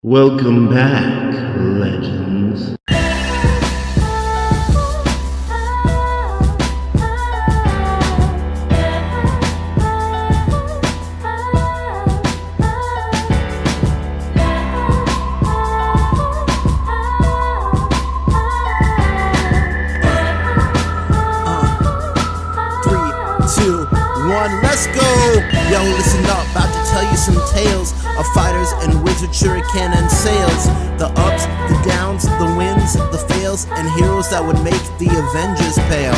Welcome back, legends. Let's go! Yo, listen up, about to tell you some tales of fighters and wizard shuriken and sails. The ups, the downs, the wins, the fails, and heroes that would make the Avengers pale.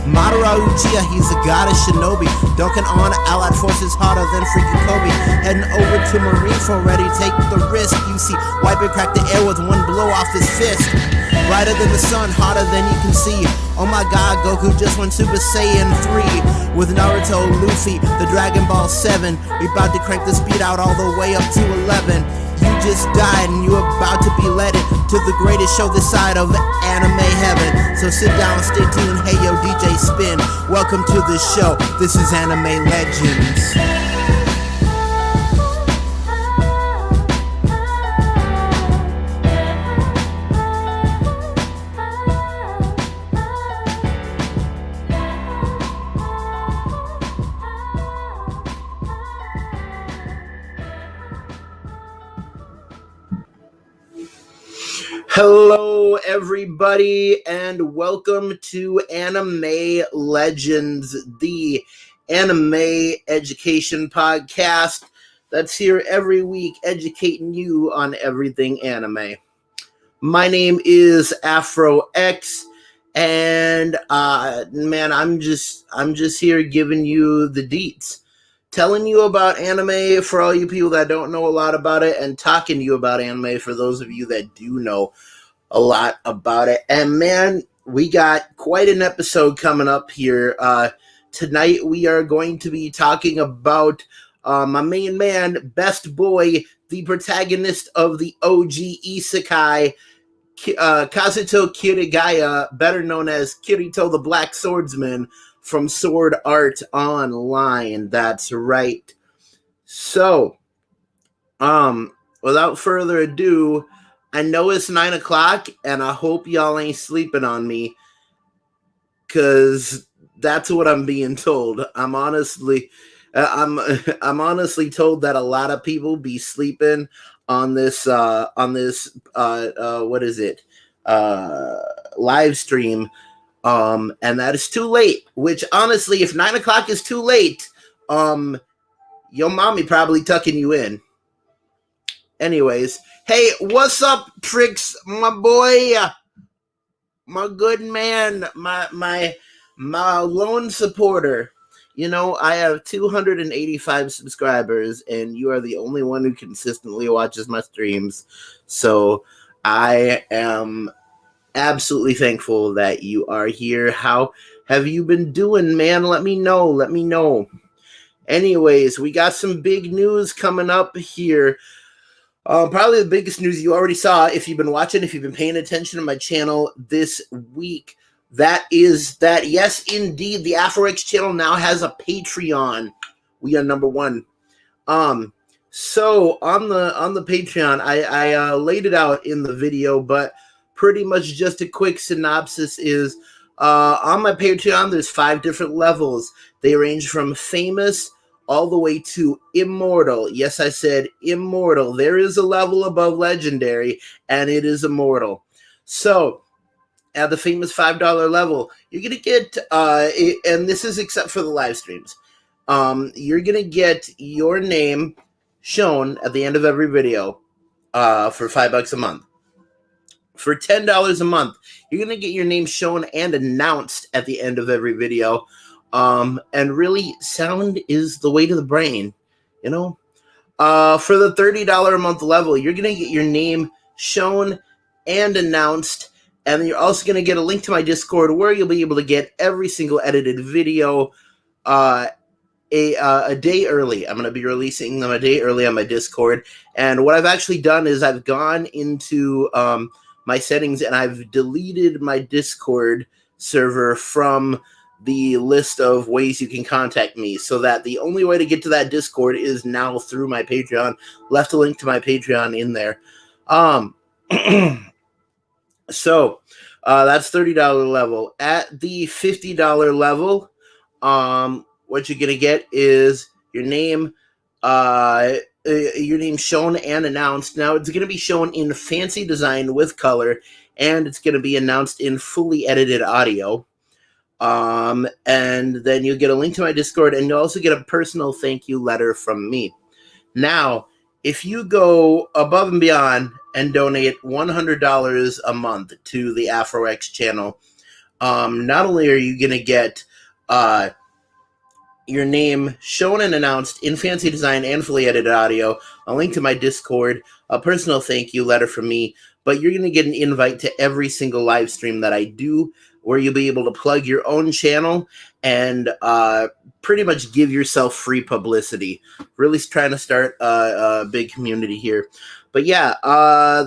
Madara Uchiha, he's a goddess shinobi, dunking on allied forces harder than freaking Kobe. Heading over to Marineford, ready to take the risk. You see, Wiper crack the air with one blow off his fist. Brighter than the sun, hotter than you can see. Oh my god, Goku just went Super Saiyan 3. With Naruto, Luffy, the Dragon Ball 7. We about to crank the speed out all the way up to 11. You just died and you're about to be led to the greatest show this side of anime heaven. So sit down and stay tuned. Hey yo, DJ Spin, welcome to the show. This is Anime Legends. Hello, everybody, and welcome to Anime Legends, the anime education podcast that's here every week educating you on everything anime. My name is Afro X, and man, I'm just here giving you the deets. Telling you about anime for all you people that don't know a lot about it, and talking to you about anime for those of you that do know a lot about it. And man, we got quite an episode coming up here. Tonight we are going to be talking about my main man, best boy, the protagonist of the OG Isekai, Kazuto Kirigaya, better known as Kirito the Black Swordsman, from Sword Art Online. That's right. So, without further ado, I know it's 9 o'clock, and I hope y'all ain't sleeping on me, because that's what I'm being told. I'm honestly told that a lot of people be sleeping on this live stream. And that is too late, which honestly, if 9 o'clock is too late, your mommy probably tucking you in. Anyways, hey, what's up, Tricks, my boy, my good man, my lone supporter. You know, I have 285 subscribers, and you are the only one who consistently watches my streams. So I am absolutely thankful that you are here. How have you been doing, man? Let me know. Anyways, we got some big news coming up here. Probably the biggest news you already saw if you've been watching, if you've been paying attention to my channel this week. That is that, yes, indeed, the AfroX channel now has a Patreon. We are number one. So on the Patreon, I laid it out in the video, but pretty much just a quick synopsis is, on my Patreon, there's 5 different levels. They range from famous all the way to immortal. Yes, I said immortal. There is a level above legendary, and it is immortal. So at the famous $5 level, you're going to get, and this is except for the live streams, you're going to get your name shown at the end of every video for $5 a month. For $10 a month, you're going to get your name shown and announced at the end of every video. And really, sound is the way to the brain, you know? For the $30 a month level, you're going to get your name shown and announced. And you're also going to get a link to my Discord where you'll be able to get every single edited video a day early. I'm going to be releasing them a day early on my Discord. And what I've actually done is I've gone into my settings and I've deleted my Discord server from the list of ways you can contact me, so that the only way to get to that Discord is now through my Patreon. Left a link to my Patreon in there. Um, so that's $30 level. At the $50 level, what you're gonna get is your name shown and announced. Now it's gonna be shown in fancy design with color, and it's gonna be announced in fully edited audio. And then you'll get a link to my Discord, and you'll also get a personal thank you letter from me. Now, if you go above and beyond and donate $100 a month to the AfroX channel, not only are you going to get your name shown and announced in fancy design and fully edited audio, a link to my Discord, a personal thank you letter from me, but you're going to get an invite to every single live stream that I do, where you'll be able to plug your own channel and pretty much give yourself free publicity. Really trying to start a big community here. But yeah,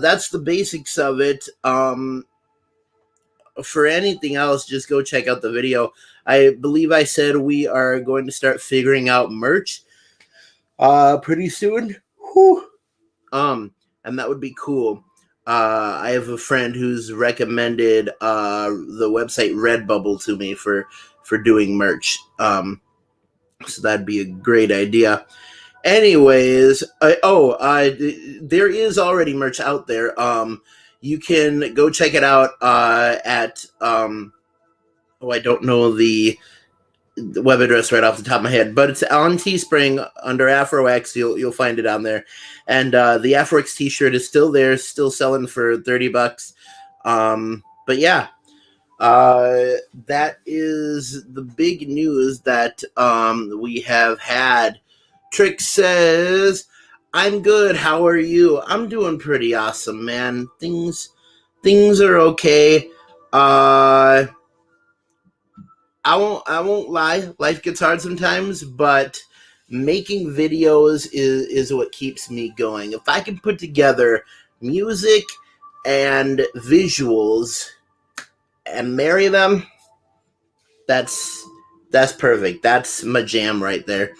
that's the basics of it. For anything else, just go check out the video. I believe I said we are going to start figuring out merch pretty soon. Whew. And that would be cool. I have a friend who's recommended the website Redbubble to me for doing merch. So that'd be a great idea. Anyways, there is already merch out there. You can go check it out at I don't know the web address right off the top of my head, but it's on Teespring under AfroX. You'll find it on there, and the AfroX T-shirt is still there, still selling for $30. But yeah, that is the big news that we have had. Trick says, "I'm good. How are you?" I'm doing pretty awesome, man. Things are okay. I won't lie. Life gets hard sometimes, but making videos is what keeps me going. If I can put together music and visuals and marry them, that's perfect. That's my jam right there.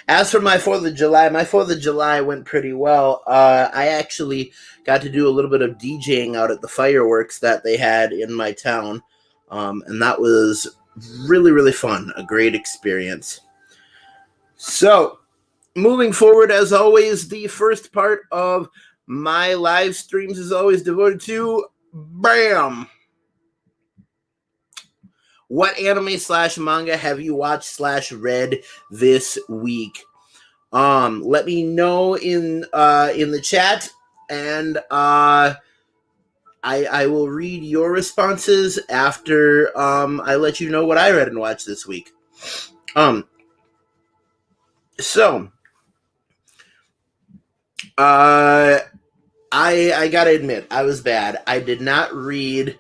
As for my 4th of July went pretty well. I actually got to do a little bit of DJing out at the fireworks that they had in my town. And that was really, really fun. A great experience. So, moving forward, as always, the first part of my live streams is always devoted to BAM! What anime / manga have you watched / read this week? Let me know in the chat, and I will read your responses after I let you know what I read and watched this week. So I gotta admit, I was bad. I did not read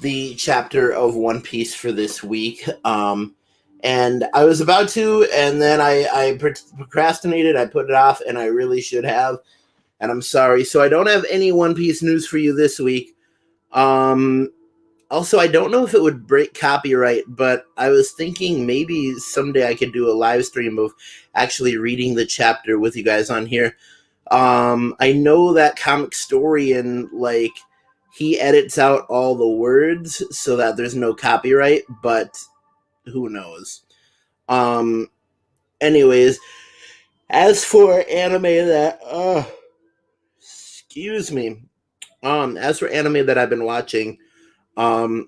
the chapter of One Piece for this week. And I was about to, and then I procrastinated. I put it off, and I really should have. And I'm sorry. So I don't have any One Piece news for you this week. Also, I don't know if it would break copyright, but I was thinking maybe someday I could do a live stream of actually reading the chapter with you guys on here. I know that Comic Storian, he edits out all the words so that there's no copyright, but who knows? Anyways, as for anime that, excuse me. As for anime that I've been watching, I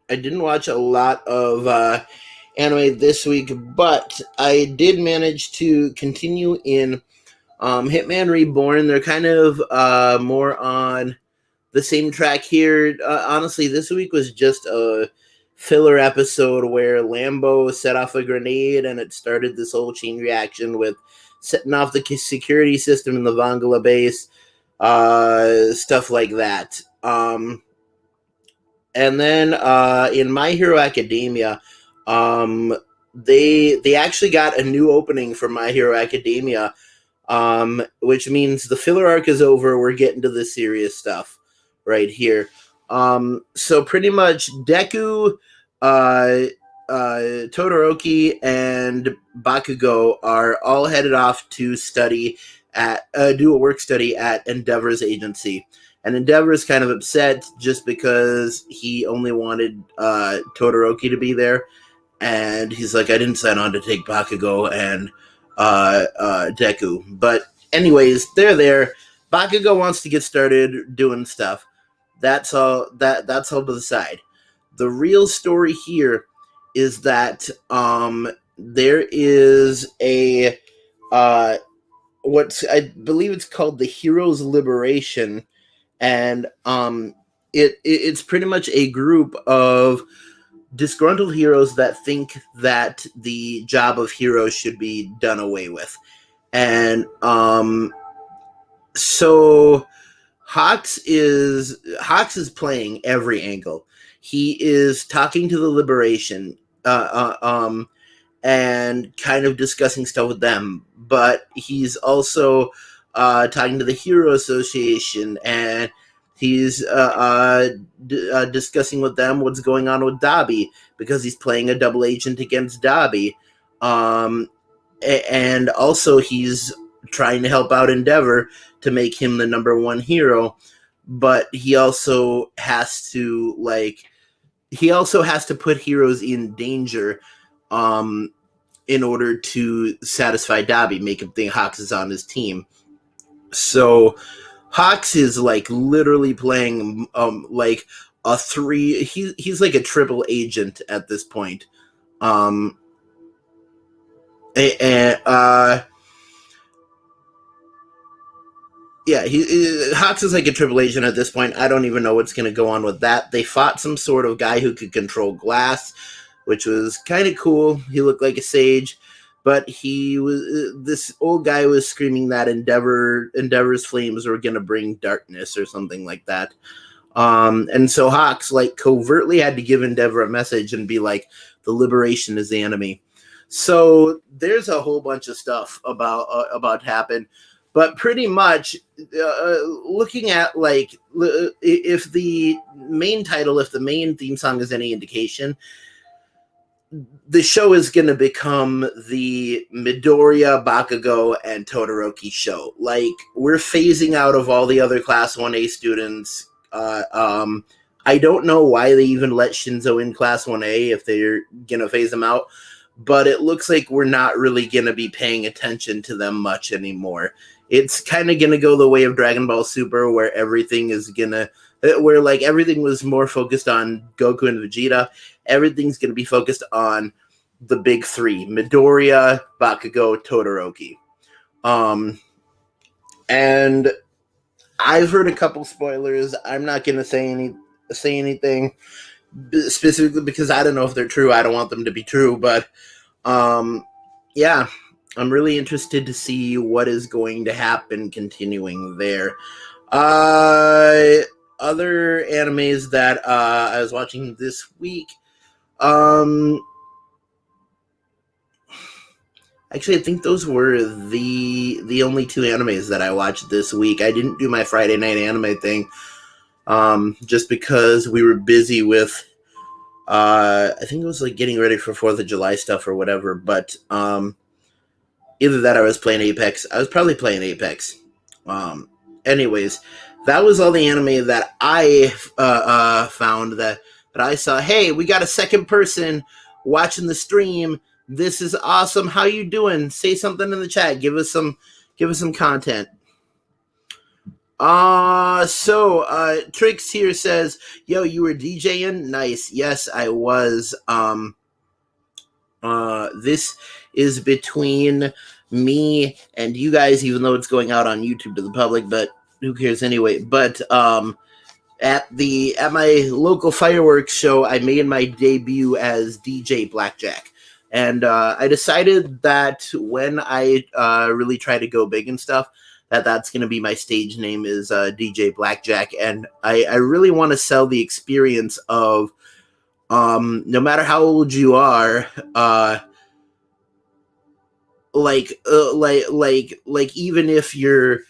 didn't watch a lot of anime this week, but I did manage to continue in Hitman Reborn. They're kind of more on the same track here. Honestly, this week was just a filler episode where Lambo set off a grenade and it started this whole chain reaction with setting off the security system in the Vangala base, stuff like that. And then in My Hero Academia, they actually got a new opening for My Hero Academia, which means the filler arc is over. We're getting to the serious stuff right here. So pretty much Deku Todoroki and Bakugo are all headed off to study at do a work study at Endeavor's agency. And Endeavor is kind of upset just because he only wanted Todoroki to be there. And he's like, I didn't sign on to take Bakugo and Deku. But anyways, they're there. Bakugo wants to get started doing stuff. That's all to the side. The real story here is that there is a what I believe it's called the Heroes Liberation, and it's pretty much a group of disgruntled heroes that think that the job of heroes should be done away with. And so Hawks is playing every angle. He is talking to the Liberation and kind of discussing stuff with them, but he's also talking to the Hero Association, and he's discussing with them what's going on with Dabi, because he's playing a double agent against Dabi. And also he's trying to help out Endeavor to make him the number one hero, but he also has to put heroes in danger in order to satisfy Dabi, make him think Hawks is on his team. So Hawks is literally playing a three. He's like a triple agent at this point. And Hawks is like a triple agent at this point. I don't even know what's going to go on with that. They fought some sort of guy who could control glass, which was kind of cool. He looked like a sage, but this old guy was screaming that Endeavor's flames were going to bring darkness or something like that. And so Hawks covertly had to give Endeavor a message and be like, the Liberation is the enemy. So there's a whole bunch of stuff about happen. But pretty much, looking at if the main theme song is any indication, the show is going to become the Midoriya, Bakugo, and Todoroki show. We're phasing out of all the other Class 1A students. I don't know why they even let Shinzo in Class 1A if they're going to phase them out, but it looks like we're not really going to be paying attention to them much anymore. It's kind of going to go the way of Dragon Ball Super, where everything was more focused on Goku and Vegeta. Everything's going to be focused on the big three: Midoriya, Bakugo, Todoroki. And I've heard a couple spoilers. I'm not going to say anything specifically because I don't know if they're true. I don't want them to be true, but yeah. I'm really interested to see what is going to happen continuing there. Other animes that I was watching this week. Actually, I think those were the only two animes that I watched this week. I didn't do my Friday night anime thing just because we were busy with I think it was getting ready for 4th of July stuff or whatever, but either that or I was playing Apex. I was probably playing Apex. Anyways, that was all the anime that I found that I saw. Hey, we got a second person watching the stream. This is awesome. How you doing? Say something in the chat. Give us some content. So Trix here says, "Yo, you were DJing? Nice. Yes, I was. This is between me and you guys, even though it's going out on YouTube to the public, but who cares anyway. But at my local fireworks show, I made my debut as DJ Blackjack. And I decided that when I really try to go big and stuff, that's going to be my stage name is DJ Blackjack. And I really want to sell the experience of no matter how old you are, even if you're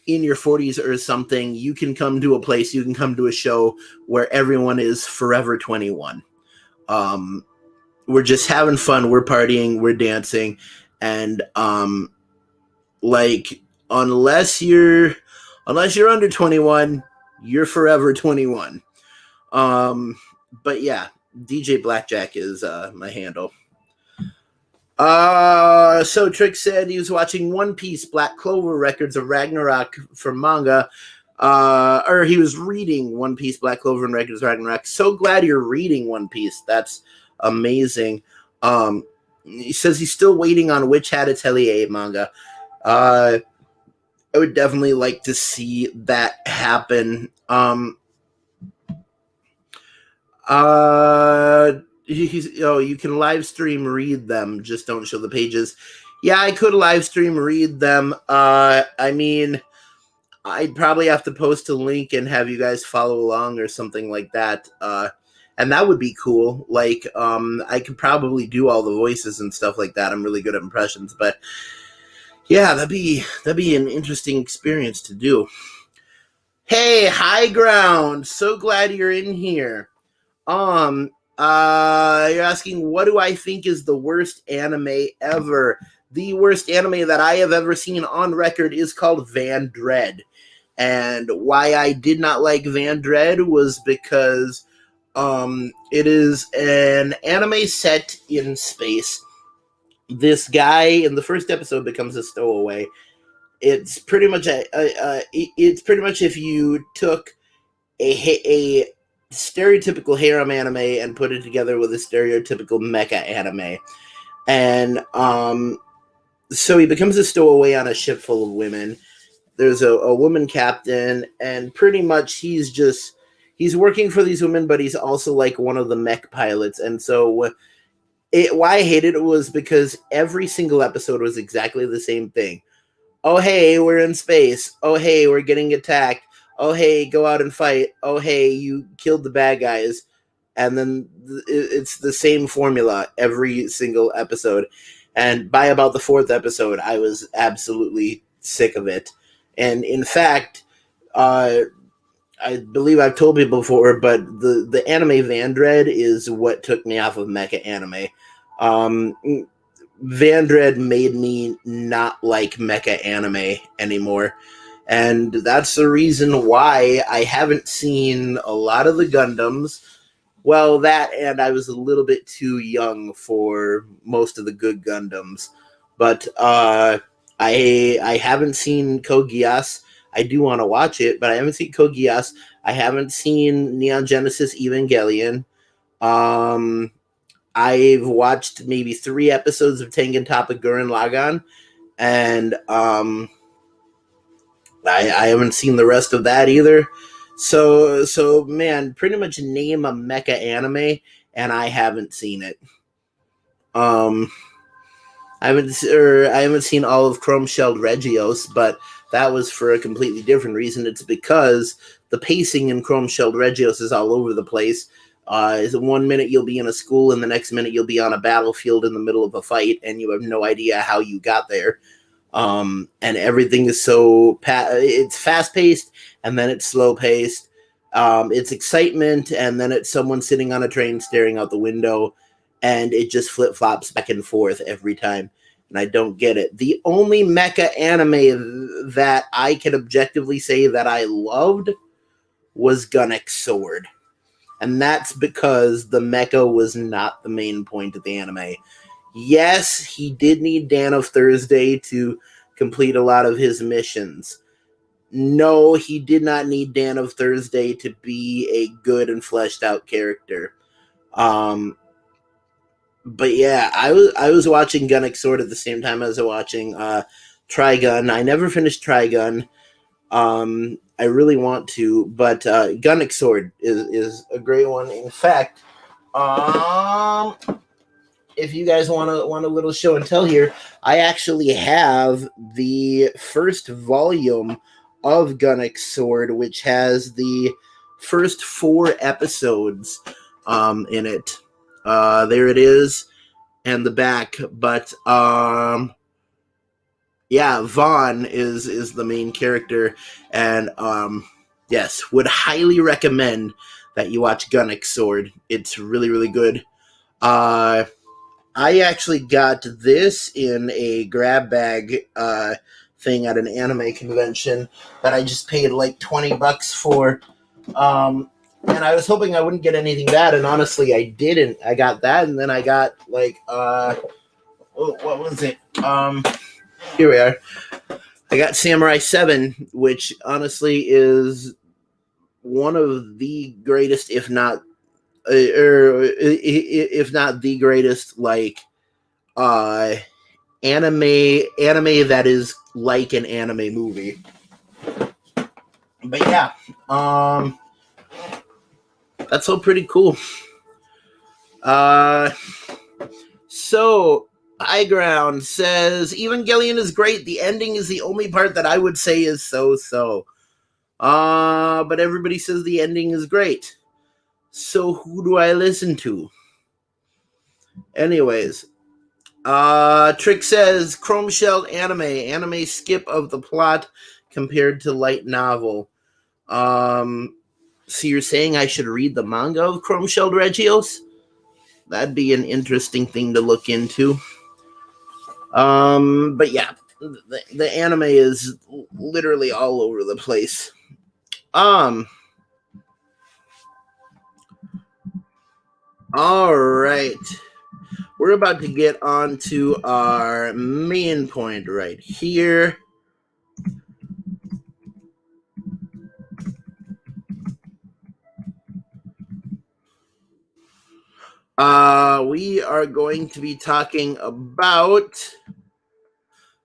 in your 40s or something, you can come to a place, you can come to a show where everyone is forever 21. we're just having fun, we're partying, we're dancing, and like unless you're under 21, you're forever 21. But yeah, DJ Blackjack is my handle. So Trick said he was watching One Piece Black Clover Records of Ragnarok for manga. Or he was reading One Piece Black Clover and Records of Ragnarok. So glad you're reading One Piece. That's amazing. He says he's still waiting on Witch Hat Atelier manga. I would definitely like to see that happen. You can live stream read them, just don't show the pages. Yeah, I could live stream read them. I mean, I'd probably have to post a link and have you guys follow along or something like that. And that would be cool. Like, I could probably do all the voices and stuff like that. I'm really good at impressions, but yeah, that'd be an interesting experience to do. Hey, High Ground, so glad you're in here. You're asking, what do I think is the worst anime ever? The worst anime that I have ever seen on record is called Van Dread. And why I did not like Van Dread was because it is an anime set in space. This guy in the first episode becomes a stowaway. It's pretty much it's pretty much if you took a stereotypical harem anime and put it together with a stereotypical mecha anime. And so he becomes a stowaway on a ship full of women. There's a woman captain, and pretty much he's working for these women, but he's also like one of the mech pilots. And so why I hated it was because every single episode was exactly the same thing. Oh, hey, we're in space. Oh, hey, we're getting attacked. Oh, hey, go out and fight. Oh, hey, you killed the bad guys. And then it's the same formula every single episode. And by about the fourth episode, I was absolutely sick of it. And in fact, I believe I've told people before, but the anime Van Dread is what took me off of mecha anime. Van Dread made me not like mecha anime anymore. And that's the reason why I haven't seen a lot of the Gundams. Well, that, and I was a little bit too young for most of the good Gundams. But I haven't seen Code Geass. I do want to watch it, but I haven't seen Code Geass. I haven't seen Neon Genesis Evangelion. I've watched maybe 3 episodes of Tengen Toppa Gurren Lagann, and I haven't seen the rest of that either. So man, pretty much name a mecha anime, and I haven't seen it. I haven't seen all of Chrome Shelled Regios, but that was for a completely different reason. It's because the pacing in Chrome Shelled Regios is all over the place. One minute you'll be in a school, and the next minute you'll be on a battlefield in the middle of a fight, and you have no idea how you got there. And everything is so it's fast paced, and then it's slow paced. It's excitement, and then it's someone sitting on a train staring out the window, and it just flip flops back and forth every time. And I don't get it. The only mecha anime that I can objectively say that I loved was Gunnex Sword. And that's because the mecha was not the main point of the anime. Yes, he did need Dan of Thursday to complete a lot of his missions. No, he did not need Dan of Thursday to be a good and fleshed out character. But yeah, I was watching Gunnex Sword at the same time as I was watching Trigun. I never finished Trigun. I really want to, but Gunnex Sword is a great one. In fact, if you guys want a little show and tell here, I actually have the first volume of Gunnex Sword, which has the first 4 episodes in it. There it is, and the back. But yeah, Vaughn is the main character, and yes, would highly recommend that you watch Gunnex Sword. It's really, really good. I actually got this in a grab bag thing at an anime convention that I just paid like $20 for. And I was hoping I wouldn't get anything bad, and honestly, I didn't. I got that, and then I got like what was it? Here we are. I got Samurai 7, which honestly is one of the greatest, if not, or if not the greatest, like uh, anime that is like an anime movie. But yeah, that's all pretty cool. Uh, so High Ground says Evangelion is great. The ending is the only part that I would say is so. But everybody says the ending is great. So who do I listen to? Anyways, Trick says Chrome Shell anime skip of the plot compared to light novel. So you're saying I should read the manga of Chrome Shelled Regios? That'd be an interesting thing to look into. But yeah, the anime is literally all over the place. All right. We're about to get on to our main point right here. We are going to be talking about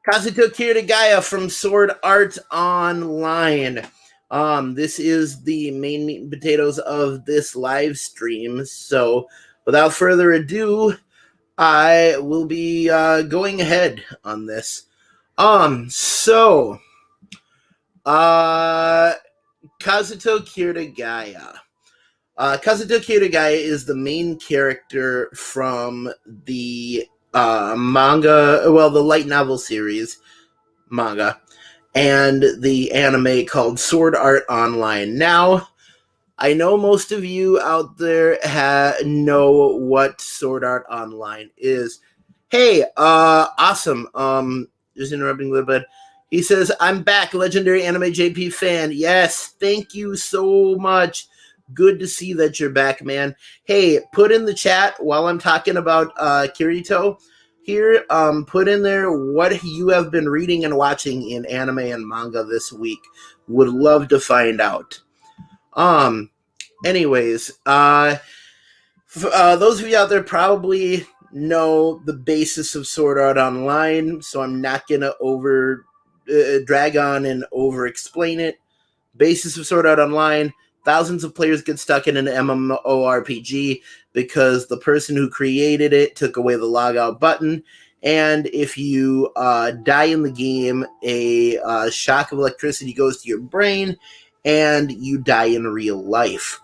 Kazuto Kirigaya from Sword Art Online. This is the main meat and potatoes of this live stream. So, without further ado, I will be going ahead on this. So, Kazuto Kirigaya. Kazuto Kirigaya is the main character from the manga, well, the light novel series manga, and the anime called Sword Art Online. Now, I know most of you out there know what Sword Art Online is. Hey, awesome. Just interrupting a little bit. He says, I'm back, legendary anime JP fan. Yes, thank you so much. Good to see that you're back, man. Hey, put in the chat while I'm talking about Kirito here. Put in there what you have been reading and watching in anime and manga this week. Would love to find out. Anyways, those of you out there probably know the basis of Sword Art Online, so I'm not gonna drag on and over explain it. Basis of Sword Art Online: thousands of players get stuck in an MMORPG because the person who created it took away the logout button, and if you die in the game, a shock of electricity goes to your brain, and you die in real life.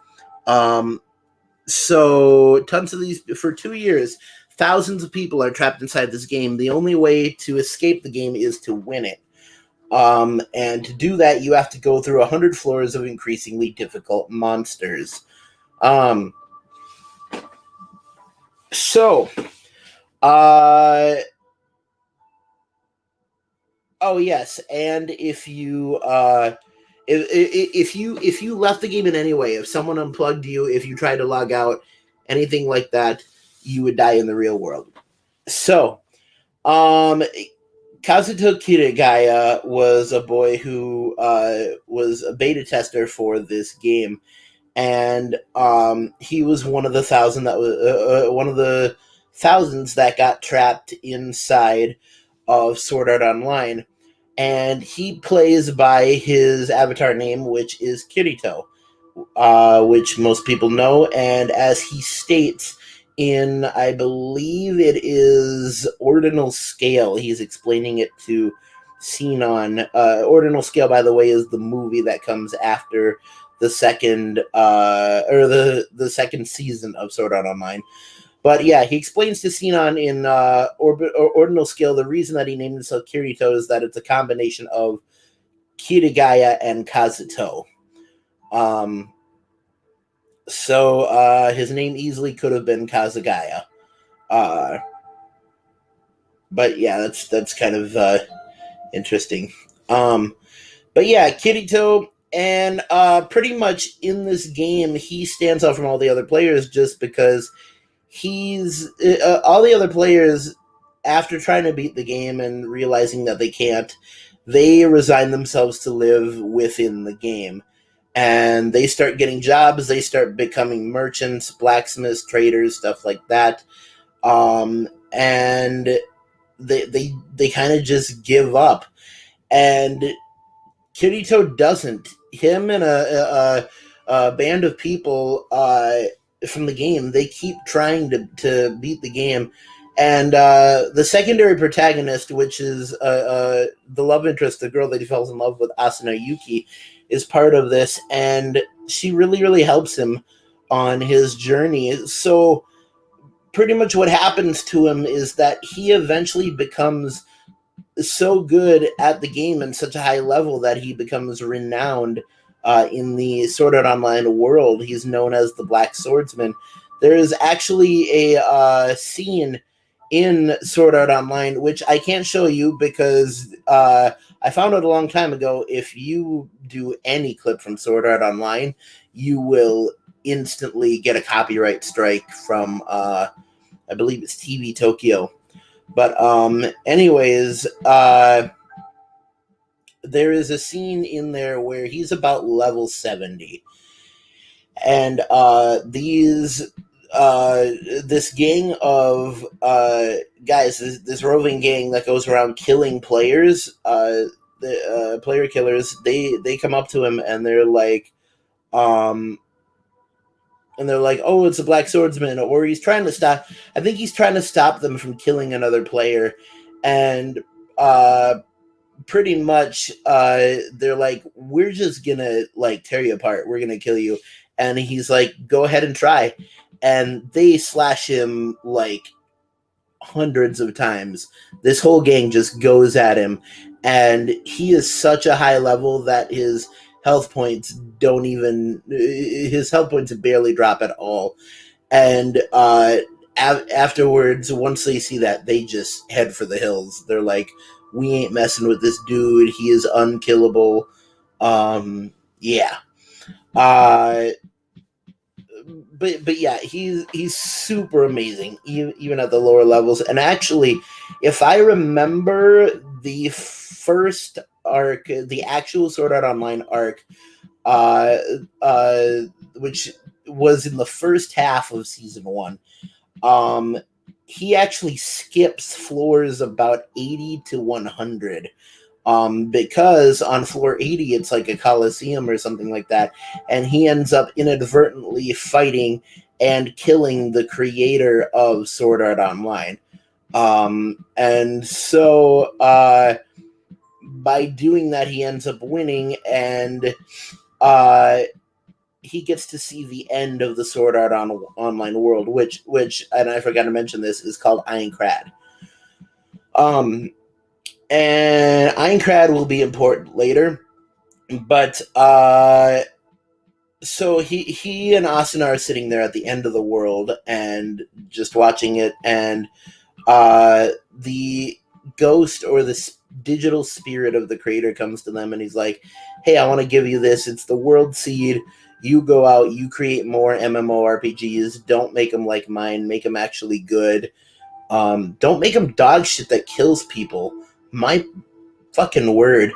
So tons of these for 2 years. Thousands of people are trapped inside this game. The only way to escape the game is to win it. And to do that, you have to go through 100 floors of increasingly difficult monsters. Oh yes, and if you if you left the game in any way, if someone unplugged you, if you tried to log out, anything like that, you would die in the real world. So, Kazuto Kirigaya was a boy who was a beta tester for this game, and he was one of the thousands that got trapped inside of Sword Art Online, and he plays by his avatar name, which is Kirito, which most people know, and as he states in, I believe it is Ordinal Scale, he's explaining it to Sinon. Ordinal Scale, by the way, is the movie that comes after the second or the second season of Sword Art Online. But yeah, he explains to Sinon in Ordinal Scale the reason that he named himself Kirito is that it's a combination of Kirigaya and Kazuto. So his name easily could have been Kazugaya. But yeah, that's kind of interesting. But yeah, Kirito, and pretty much in this game, he stands out from all the other players just because he's all the other players, after trying to beat the game and realizing that they can't, they resign themselves to live within the game, and they start getting jobs. They start becoming merchants, blacksmiths, traders, stuff like that. And they kind of just give up, and Kirito doesn't. Him and a band of people from the game, they keep trying to beat the game. And the secondary protagonist, which is the love interest, the girl that he falls in love with, Asuna Yuki, is part of this. And she really, really helps him on his journey. So pretty much what happens to him is that he eventually becomes so good at the game and such a high level that he becomes renowned in the Sword Art Online world. He's known as the Black Swordsman. There is actually a scene in Sword Art Online, which I can't show you because I found out a long time ago, if you do any clip from Sword Art Online, you will instantly get a copyright strike from, I believe it's TV Tokyo. But anyways, there is a scene in there where he's about level 70. And this gang of guys, this roving gang that goes around killing players, the player killers, they come up to him and they're like, oh, it's a Black Swordsman, or he's trying to stop. I think he's trying to stop them from killing another player, and pretty much they're like, we're just gonna like tear you apart. We're gonna kill you, and he's like, go ahead and try, and they slash him like hundreds of times. This whole gang just goes at him, and he is such a high level that his health points barely drop at all. And afterwards, once they see that, they just head for the hills. They're like, we ain't messing with this dude. He is unkillable. Yeah. But yeah, he's super amazing, even at the lower levels. And actually, if I remember, the first arc, the actual Sword Art Online arc, which was in the first half of season 1, he actually skips floors about 80 to 100. Because on floor 80, it's like a coliseum or something like that, and he ends up inadvertently fighting and killing the creator of Sword Art Online. And so by doing that, he ends up winning, and he gets to see the end of the Sword Art Online world, which, and I forgot to mention this, is called Aincrad. And Aincrad will be important later, but so he and Asuna are sitting there at the end of the world and just watching it, and the ghost, or the digital spirit of the creator, comes to them, and he's like, hey, I want to give you this. It's the world seed. You go out, you create more MMORPGs. Don't make them like mine. Make them actually good. Don't make them dog shit that kills people. My fucking word.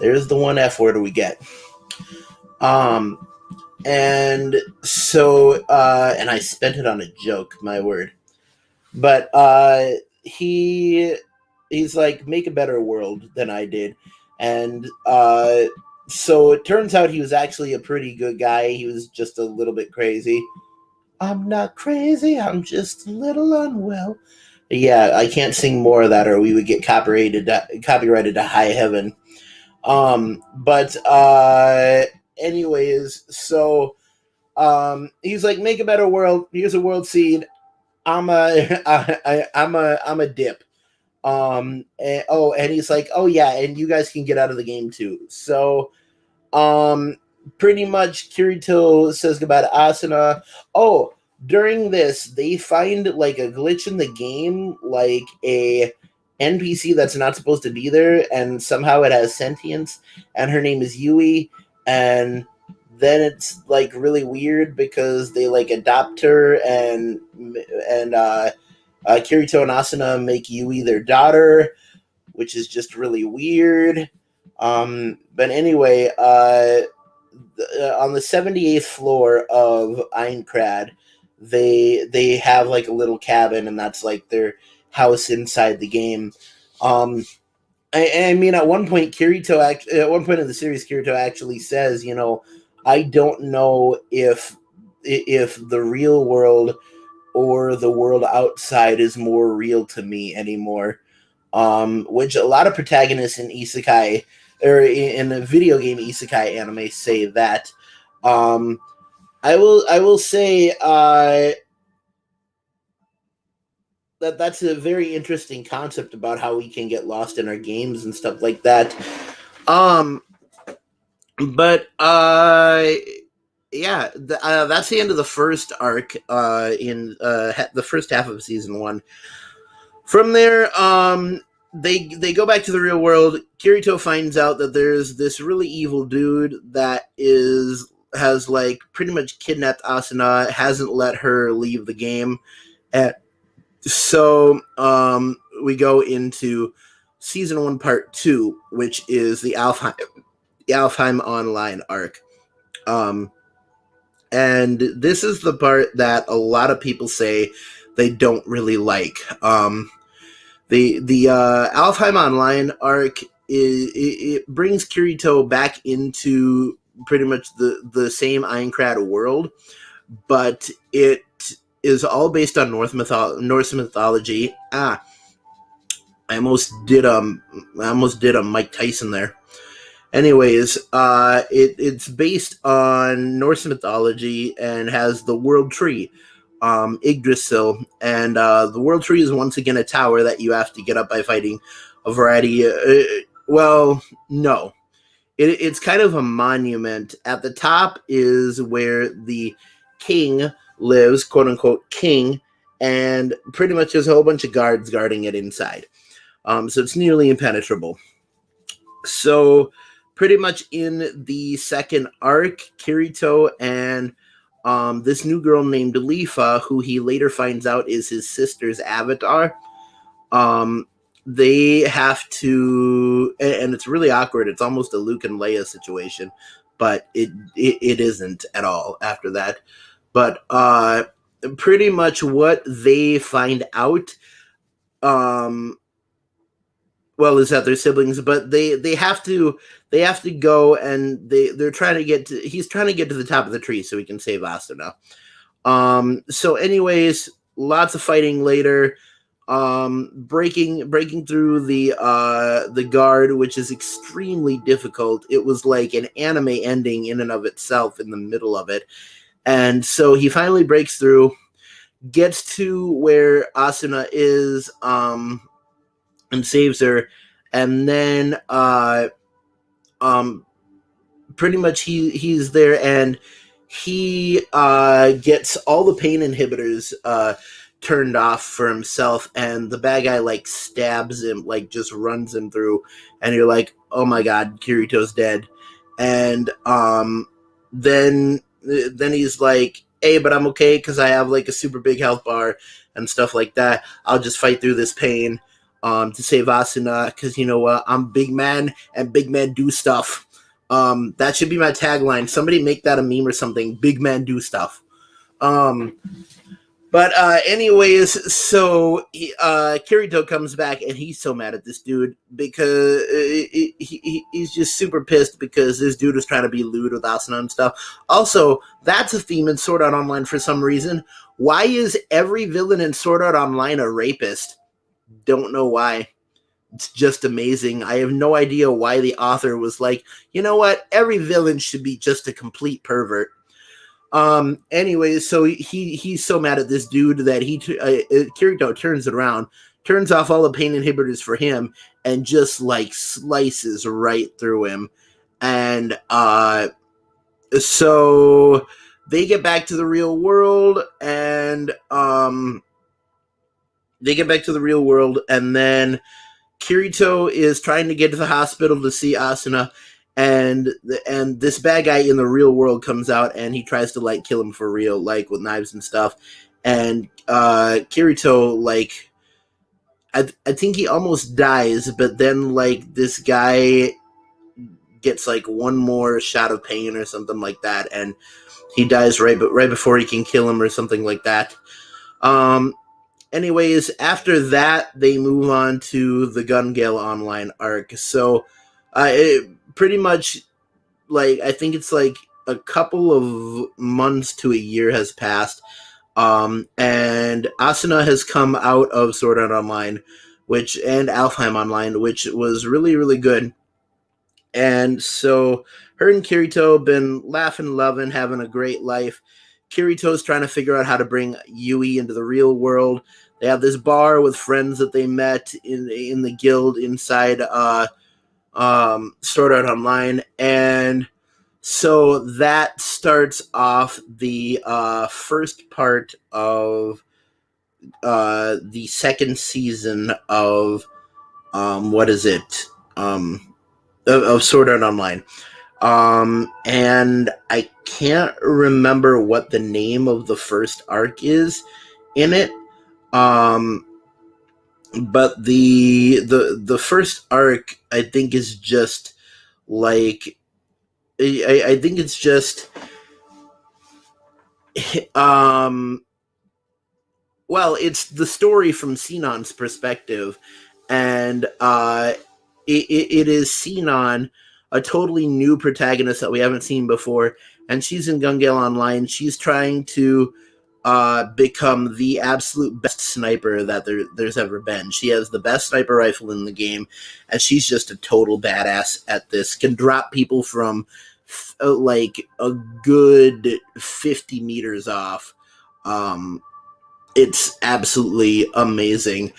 There's the one F word we get. And so, and I spent it on a joke, my word. But he's like, make a better world than I did. And so it turns out he was actually a pretty good guy. He was just a little bit crazy. I'm not crazy, I'm just a little unwell. Yeah, I can't sing more of that, or we would get copyrighted to high heaven. But anyways, so he's like, make a better world. Here's a world seed. I'm a dip. And he's like, oh yeah, and you guys can get out of the game too. So pretty much Kirito says goodbye to Asuna. Oh, during this, they find like a glitch in the game, like a NPC that's not supposed to be there, and somehow it has sentience, and her name is Yui, and then it's like really weird because they like adopt her, and Kirito and Asuna make Yui their daughter, which is just really weird. But anyway, on the 78th floor of Aincrad, they have like a little cabin, and that's like their house inside the game. I mean, at one point in the series, Kirito actually says, I don't know if the real world or the world outside is more real to me anymore. Which a lot of protagonists in isekai or in the video game isekai anime say that. I will say that's a very interesting concept about how we can get lost in our games and stuff like that. But yeah, that's the end of the first arc in the first half of season 1. From there, they go back to the real world. Kirito finds out that there's this really evil dude that has like pretty much kidnapped Asuna, hasn't let her leave the game, and so we go into season 1, part 2, which is the Alfheim Online arc. And this is the part that a lot of people say they don't really like. The Alfheim Online arc it brings Kirito back into pretty much the same Aincrad world, but it is all based on Norse mythology. I almost did a Mike Tyson there. Anyways, it's based on Norse mythology and has the World Tree, Yggdrasil, and the World Tree is once again a tower that you have to get up by fighting a variety. No, it's kind of a monument. At the top is where the king lives, quote unquote king, and pretty much there's a whole bunch of guards guarding it inside. So it's nearly impenetrable. So pretty much in the second arc, Kirito and this new girl named Lifa, who he later finds out is his sister's avatar, they have to, and it's really awkward. It's almost a Luke and Leia situation, but it isn't at all after that. But pretty much what they find out, is that they're siblings, but they have to go, and he's trying to get to the top of the tree so he can save Asuna. So anyways, lots of fighting later, breaking through the guard, which is extremely difficult. It was like an anime ending in and of itself in the middle of it. And so he finally breaks through, gets to where Asuna is, and saves her. And then pretty much he's there, and he gets all the pain inhibitors turned off for himself, and the bad guy like stabs him, like just runs him through, and you're like, oh my god, Kirito's dead. And then he's like, hey, but I'm okay because I have like a super big health bar and stuff like that. I'll just fight through this pain to save Asuna, because you know what, I'm big man and big men do stuff. That should be my tagline. Somebody make that a meme or something. Big men do stuff. But anyways, so Kirito comes back, and he's so mad at this dude because he's just super pissed because this dude is trying to be lewd with Asuna and stuff. Also, that's a theme in Sword Art Online for some reason. Why is every villain in Sword Art Online a rapist? Don't know why. It's just amazing. I have no idea why the author was like, you know what? Every villain should be just a complete pervert. Anyways, so he's so mad at this dude that Kirito turns it around, turns off all the pain inhibitors for him, and just like slices right through him. And so they get back to the real world, and then Kirito is trying to get to the hospital to see Asuna, and this bad guy in the real world comes out, and he tries to like kill him for real, like with knives and stuff. And Kirito, like, I think he almost dies, but then like this guy gets like one more shot of pain or something like that, and he dies right before he can kill him or something like that. Anyways, after that, they move on to the Gun Gale Online arc. So, it pretty much, like, I think it's like a couple of months to a year has passed, and Asuna has come out of Sword Art Online, and Alfheim Online, which was really, really good. And so, her and Kirito have been laughing, loving, having a great life. Kirito's trying to figure out how to bring Yui into the real world. They have this bar with friends that they met in the guild inside Sword Art Online, and so that starts off the first part of the second season of what is it? Of Sword Art Online. And I can't remember what the name of the first arc is in it. But the first arc, I think, is just like, I think it's just well, it's the story from Sinon's perspective, and it is Sinon, a totally new protagonist that we haven't seen before, and she's in Gun Gale Online. She's trying to become the absolute best sniper that there's ever been. She has the best sniper rifle in the game, and she's just a total badass at this. Can drop people from like a good 50 meters off. It's absolutely amazing.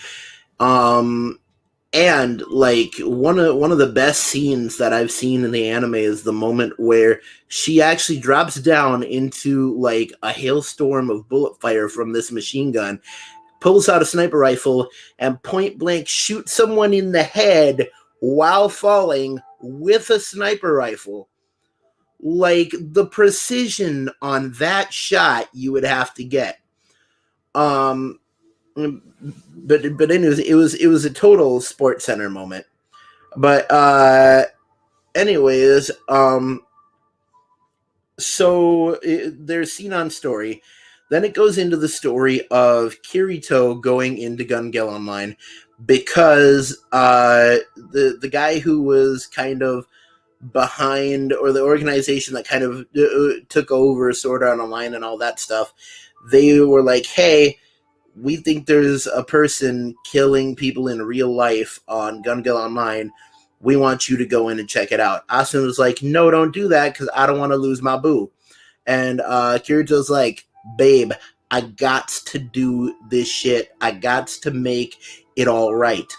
And like one of the best scenes that I've seen in the anime is the moment where she actually drops down into like a hailstorm of bullet fire from this machine gun, pulls out a sniper rifle, and point blank shoots someone in the head while falling with a sniper rifle. Like, the precision on that shot you would have to get. But anyways, it was a total Sports Center moment. But anyways, so there's Sinon's story. Then it goes into the story of Kirito going into Gun Gale Online because the guy who was kind of behind, or the organization that kind of took over Sword Art Online and all that stuff, they were like, hey, we think there's a person killing people in real life on Gun Gale Online. We want you to go in and check it out. Asuna was like, no, don't do that, because I don't want to lose my boo. And Kirito's like, babe, I got to do this shit. I got to make it all right.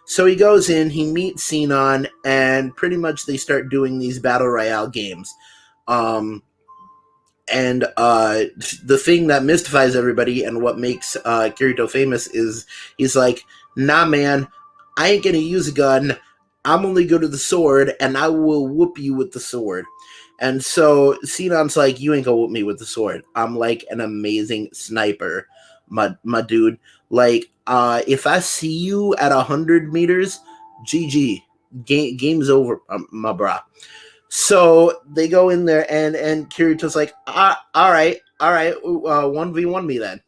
So he goes in, he meets Sinon, and pretty much they start doing these Battle Royale games. And the thing that mystifies everybody and what makes Kirito famous is he's like, nah, man, I ain't gonna use a gun. I'm only good with the sword, and I will whoop you with the sword. And so Sinon's like, you ain't gonna whoop me with the sword. I'm like an amazing sniper, my dude. Like, if I see you at 100 meters, GG. Game's over, my brah. So they go in there, and Kirito's like, all right, 1v1 me then.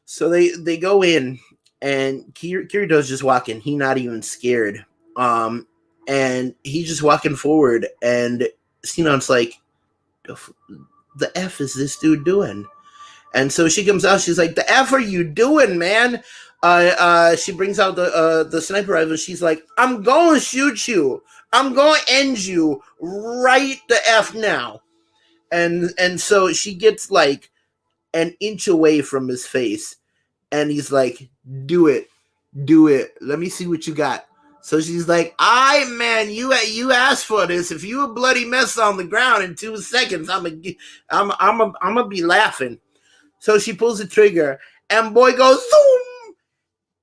So they go in, and Kirito's just walking. He not even scared. And he's just walking forward, and Sinon's like, the F is this dude doing? And so she comes out, she's like, the F are you doing, man? She brings out the sniper rifle. She's like, I'm going to shoot you. I'm going to end you right the F now. And so she gets like an inch away from his face. And he's like, do it. Let me see what you got. So she's like, man, you asked for this. If you a bloody mess on the ground in 2 seconds, I'm gonna be laughing. So she pulls the trigger, and boy goes zoom,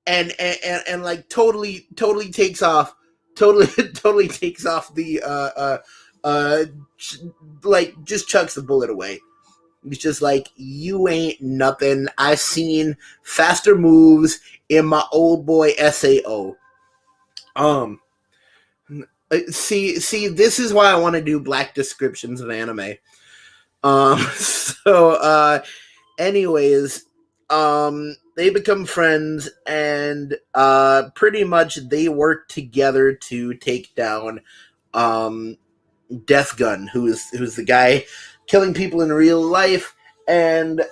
and like totally takes off, totally totally takes off the uh like just chucks the bullet away. It's just like, you ain't nothing. I've seen faster moves in my old boy Sao. Um, see, this is why I want to do black descriptions of anime. So, anyways, they become friends, and pretty much they work together to take down Death Gun, who's the guy killing people in real life, and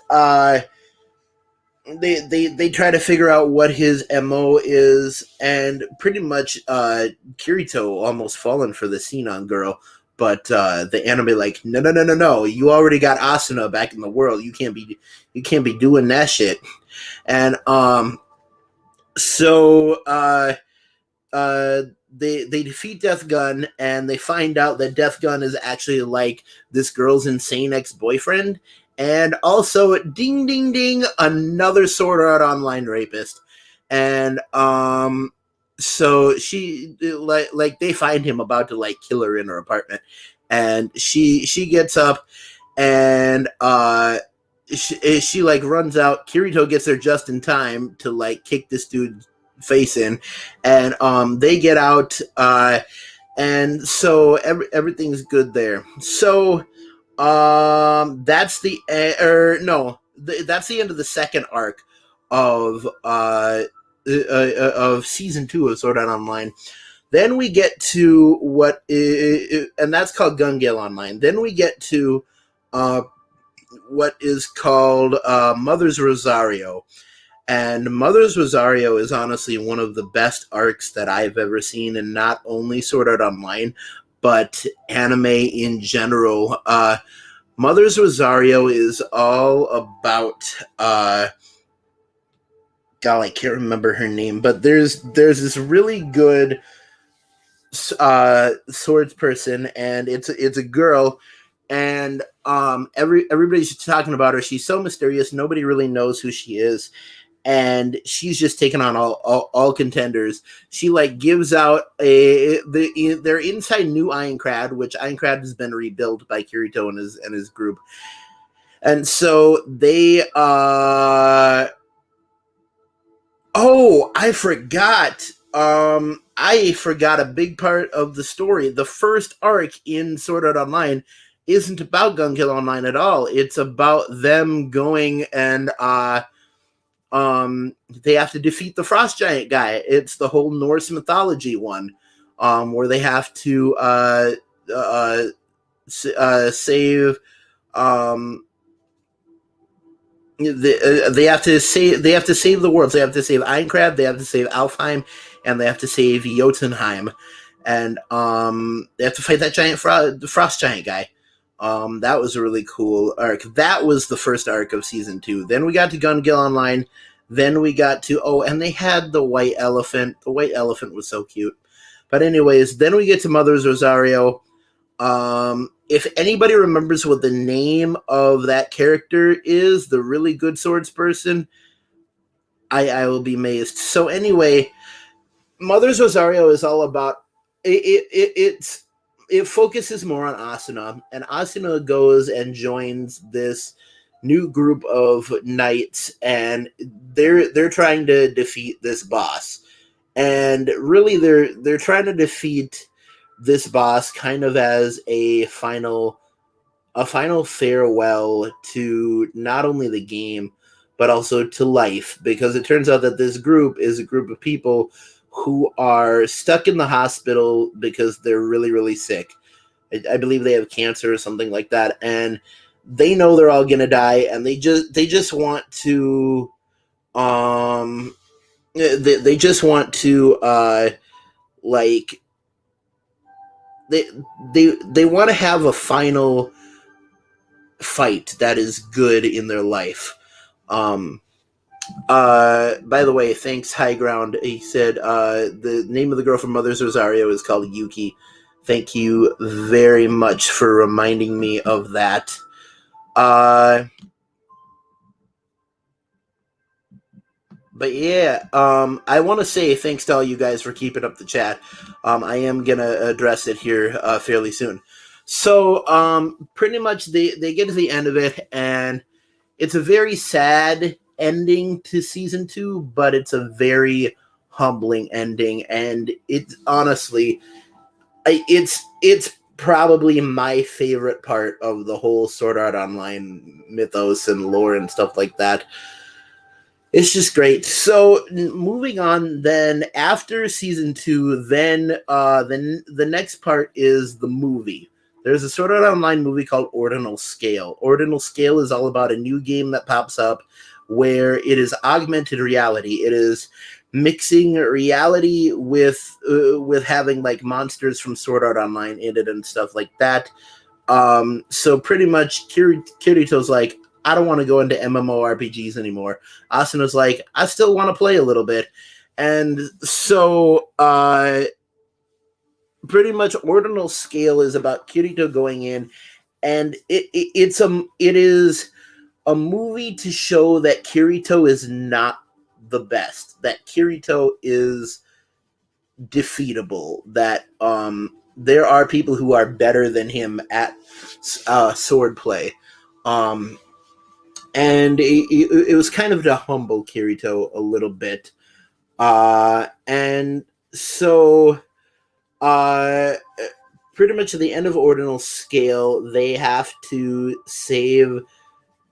they try to figure out what his MO is, and pretty much Kirito almost fallen for the Sinon girl, but the anime like, no, you already got Asuna back in the world, you can't be doing that shit. And so they defeat Death Gun, and they find out that Death Gun is actually like this girl's insane ex-boyfriend, and also ding ding ding, another Sword Art Online rapist. And so she like they find him about to like kill her in her apartment, and she gets up, and she like runs out. Kirito gets there just in time to like kick this dude's face in, and they get out, and so everything's good there. So that's the that's the end of the second arc of season 2 of Sword Art Online. Then we get to what is, and that's called Gun Gale Online. Then we get to what is called Mother's Rosario. And Mother's Rosario is honestly one of the best arcs that I've ever seen, and not only Sword Art Online, but anime in general. Mother's Rosario is all about God, I can't remember her name, but there's this really good swords person, and it's a girl, and everybody's talking about her. She's so mysterious, nobody really knows who she is, and she's just taken on all contenders. She like gives out they're inside New Ironclad, which Ironclad has been rebuilt by Kirito and his group, and so they oh, I forgot. I forgot a big part of the story. The first arc in Sword Art Online isn't about Gun Kill Online at all. It's about them going and they have to defeat the frost giant guy. It's the whole Norse mythology one, where they have to save they have to save the world. They have to save Einkrad, they have to save Alfheim, and they have to save Jotunheim, and they have to fight that giant frost giant guy. That was a really cool arc. That was the first arc of season 2. Then we got to Gun Gale Online. Then we got to and they had the white elephant. The white elephant was so cute. But anyways, then we get to Mother's Rosario. If anybody remembers what the name of that character is, the really good swords person, I will be amazed. So anyway, Mother's Rosario is all about it focuses more on Asuna, and Asuna goes and joins this new group of knights, and they're trying to defeat this boss. And really they're trying to defeat this boss kind of as a final farewell to not only the game but also to life, because it turns out that this group is a group of people who are stuck in the hospital because they're really, really sick. I believe they have cancer or something like that, and they know they're all gonna die, and they just want to they just want to like they want to have a final fight that is good in their life. By the way, thanks High Ground. He said the name of the girl from Mother's Rosario is called Yuki. Thank you very much for reminding me of that. But yeah, I want to say thanks to all you guys for keeping up the chat. I am gonna address it here fairly soon. So pretty much they get to the end of it, and it's a very sad ending to season 2, but it's a very humbling ending, and it's honestly, it's probably my favorite part of the whole Sword Art Online mythos and lore and stuff like that. It's just great. So moving on, then after season 2, then the next part is the movie. There's a Sword Art Online movie called Ordinal Scale. Ordinal Scale is all about a new game that pops up where it is augmented reality. It is mixing reality with having like monsters from Sword Art Online in it and stuff like that. So pretty much Kirito's like, I don't want to go into MMORPGs anymore. Asuna's like, I still want to play a little bit. And so pretty much Ordinal Scale is about Kirito going in, and it is a movie to show that Kirito is not the best, that Kirito is defeatable, that there are people who are better than him at swordplay. And it was kind of to humble Kirito a little bit. And so pretty much at the end of Ordinal Scale, they have to save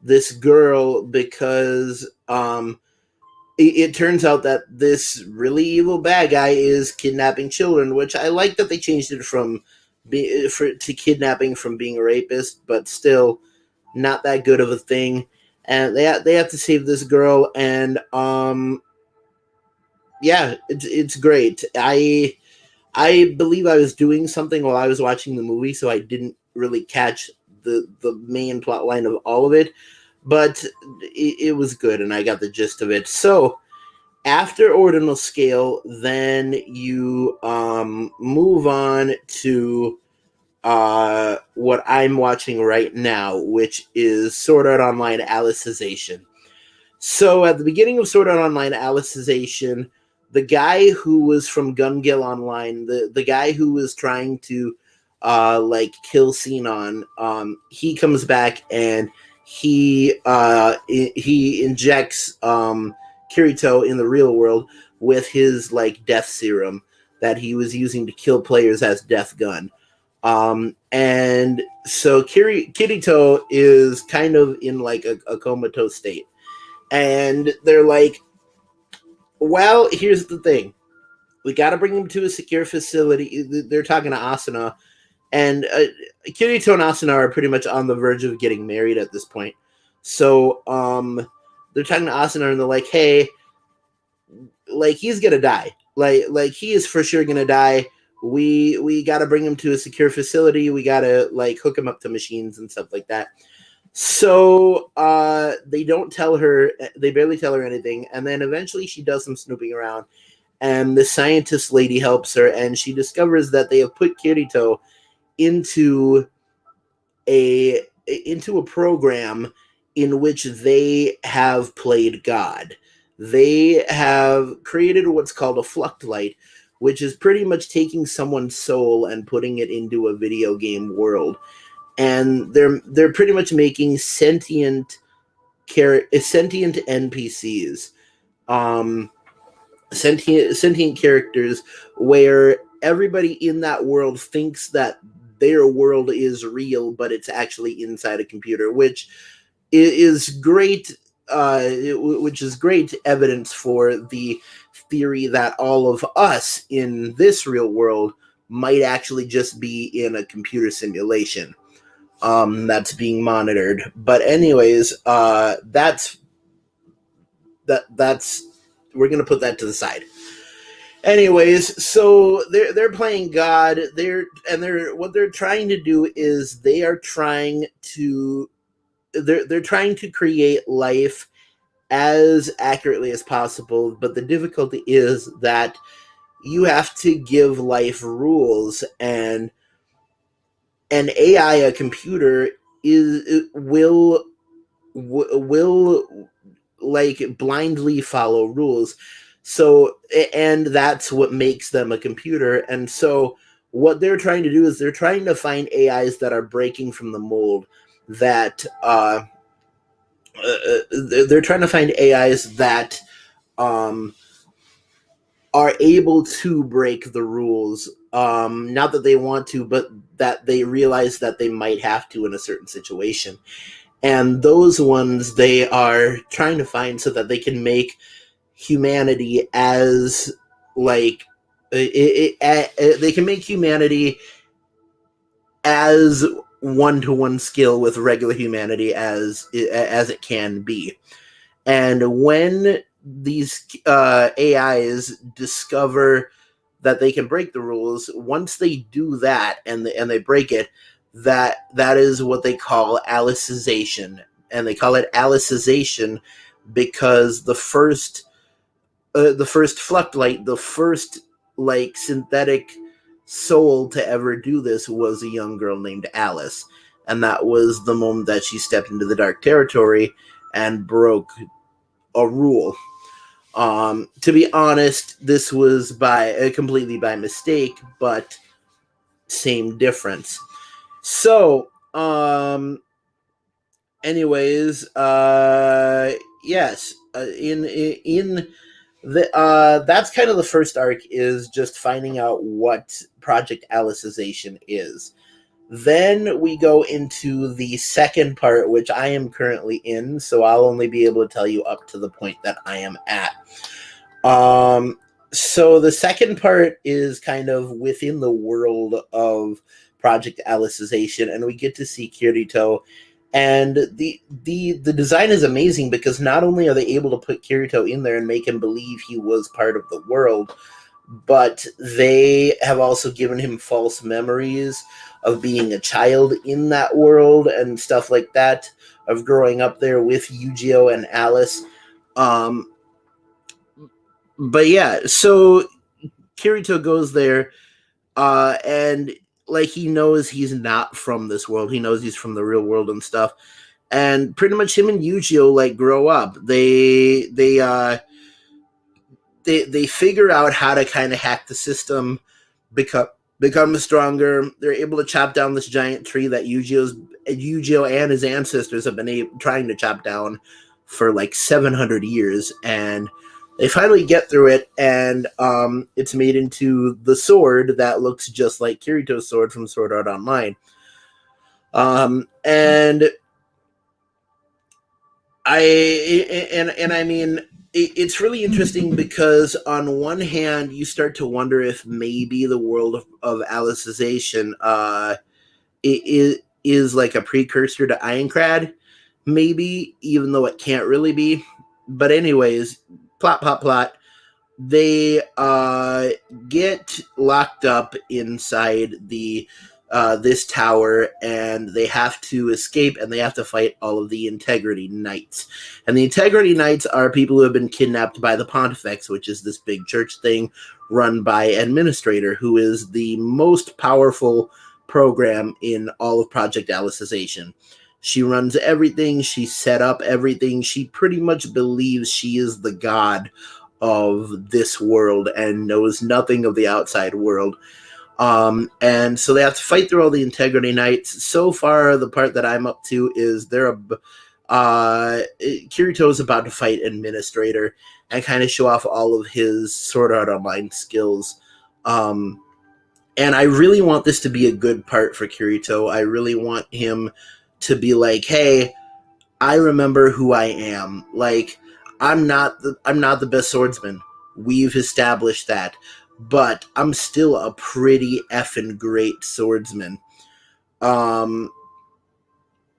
this girl because it turns out that this really evil bad guy is kidnapping children, which I like that they changed it from to kidnapping from being a rapist, but still not that good of a thing. And they have to save this girl, and yeah, it's great. I believe I was doing something while I was watching the movie, so I didn't really catch the main plot line of all of it, but it was good, and I got the gist of it. So after Ordinal Scale, then you move on to what I'm watching right now, which is Sword Art Online Alicization. So at the beginning of Sword Art Online Alicization, the guy who was from Gun Gale Online, the guy who was trying to like kill Sinon, he comes back and he injects Kirito in the real world with his like death serum that he was using to kill players as Death Gun. And so Kirito is kind of in like a comatose state. And they're like, well, here's the thing. We got to bring him to a secure facility. They're talking to Asuna. And Kirito and Asuna are pretty much on the verge of getting married at this point. So they're talking to Asuna and they're like, hey, like he's going to die. Like he is for sure going to die. We got to bring him to a secure facility. We got to like hook him up to machines and stuff like that. So they don't tell her, they barely tell her anything, and then eventually she does some snooping around, and the scientist lady helps her, and she discovers that they have put Kirito into a program in which they have played God. They have created what's called a fluctlight, which is pretty much taking someone's soul and putting it into a video game world. And they're pretty much making sentient NPCs, sentient characters, where everybody in that world thinks that their world is real, but it's actually inside a computer, which is great. Which is great evidence for the theory that all of us in this real world might actually just be in a computer simulation. That's being monitored. But anyways, that's we're gonna put that to the side. Anyways, so they're playing God. They're what they're trying to do is they're trying to create life as accurately as possible. But the difficulty is that you have to give life rules, and an AI, a computer, will like blindly follow rules. So, and that's what makes them a computer. And so what they're trying to do is they're trying to find AIs that are breaking from the mold, that they're trying to find AIs that um, are able to break the rules. Not that they want to, but that they realize that they might have to in a certain situation. And those ones they are trying to find so that they can make humanity as like they can make humanity as one-to-one skill with regular humanity as it can be. And when these AIs discover that they can break the rules, once they do that and they break it, that is what they call Alicization. And they call it Alicization because the first Fluctlight, the first like synthetic soul to ever do this, was a young girl named Alice. And that was the moment that she stepped into the dark territory and broke a rule. To be honest, this was completely by mistake, but same difference. So, anyways, yes, in the that's kind of the first arc, is just finding out what Project Alicization is. Then we go into the second part, which I am currently in, so I'll only be able to tell you up to the point that I am at. So the second part is kind of within the world of Project Alicization, and we get to see Kirito. And the design is amazing because not only are they able to put Kirito in there and make him believe he was part of the world, but they have also given him false memories of being a child in that world and stuff like that, of growing up there with Yu-Gi-Oh and Alice. But yeah, so Kirito goes there, and like he knows he's not from this world. He knows he's from the real world and stuff. And pretty much him and Yu-Gi-Oh like grow up. They figure out how to kind of hack the system, become stronger. They're able to chop down this giant tree that Yu-Gi-Oh and his ancestors have been trying to chop down for like 700 years, and they finally get through it, and it's made into the sword that looks just like Kirito's sword from Sword Art Online. And I mean, it's really interesting because on one hand, you start to wonder if maybe the world of Alicization is like a precursor to Ironclad, maybe, even though it can't really be. But anyways, plot. They get locked up inside this tower, and they have to escape, and they have to fight all of the Integrity Knights. And the Integrity Knights are people who have been kidnapped by the Pontifex, which is this big church thing run by Administrator, who is the most powerful program in all of Project Alicization. She runs everything. She set up everything. She pretty much believes she is the god of this world and knows nothing of the outside world. And so they have to fight through all the Integrity Knights. So far, the part that I'm up to is Kirito is about to fight Administrator and kind of show off all of his Sword Art Online skills. And I really want this to be a good part for Kirito. I really want him to be like, hey, I remember who I am. Like, I'm not the best swordsman. We've established that. But I'm still a pretty effing great swordsman. But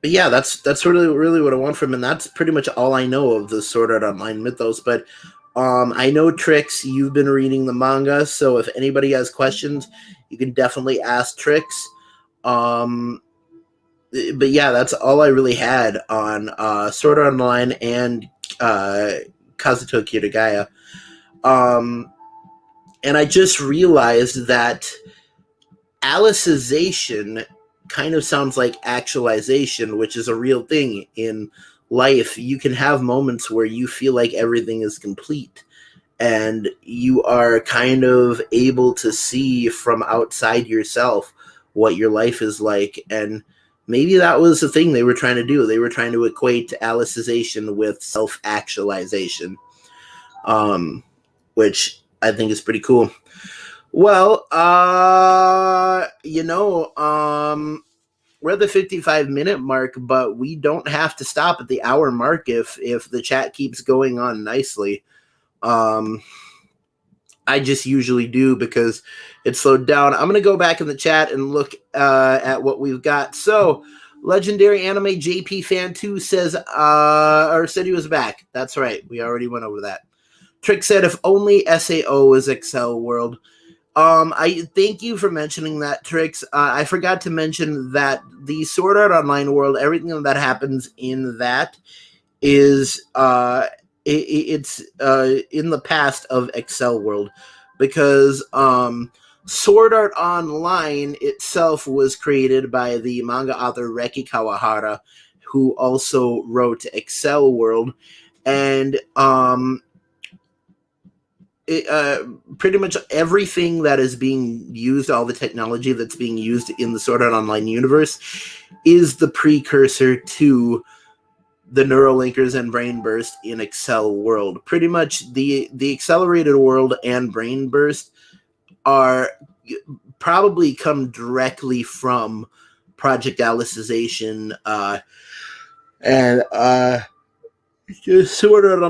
yeah, that's really what I want from him, and that's pretty much all I know of the Sword Art Online mythos. But I know, Trix, you've been reading the manga, so if anybody has questions, you can definitely ask Trix. But yeah, that's all I really had on Sword Art Online and Kazuto Kirigaya. And I just realized that Alicization kind of sounds like actualization, which is a real thing in life, you can have moments where you feel like everything is complete and you are kind of able to see from outside yourself what your life is like. And maybe that was the thing they were trying to do. They were trying to equate Alicization with self-actualization, which I think is pretty cool. Well, we're at the 55-minute mark, but we don't have to stop at the hour mark if the chat keeps going on nicely. I just usually do because it's slowed down. I'm going to go back in the chat and look at what we've got. So, Legendary Anime JP Fan 2 says, or said he was back. That's right. We already went over that. Trick said, if only SAO was Excel World. I thank you for mentioning that, Trix. I forgot to mention that the Sword Art Online world, everything that happens in that is it's in the past of Excel World, because Sword Art Online itself was created by the manga author Reki Kawahara, who also wrote Excel World, and pretty much everything that is being used, all the technology that's being used in the Sword Art Online universe, is the precursor to the Neuralinkers and Brain Burst in Excel World. Pretty much the Accelerated World and Brain Burst are probably come directly from Project Alicization and Sword Art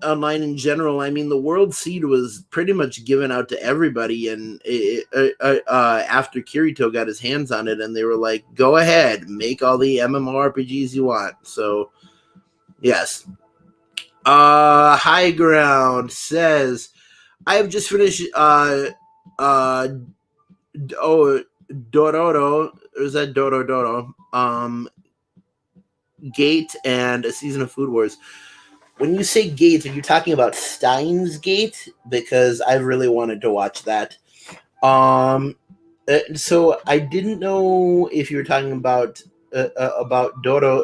Online in general. I mean, the World Seed was pretty much given out to everybody, and after Kirito got his hands on it, and they were like, go ahead, make all the MMORPGs you want. So, yes. High Ground says, I have just finished Dororo, or is that Dororo? Gate and A Season of Food Wars. When you say Gate, are you talking about Steins Gate? Because I really wanted to watch that. So I didn't know if you were talking about Dorohedoro,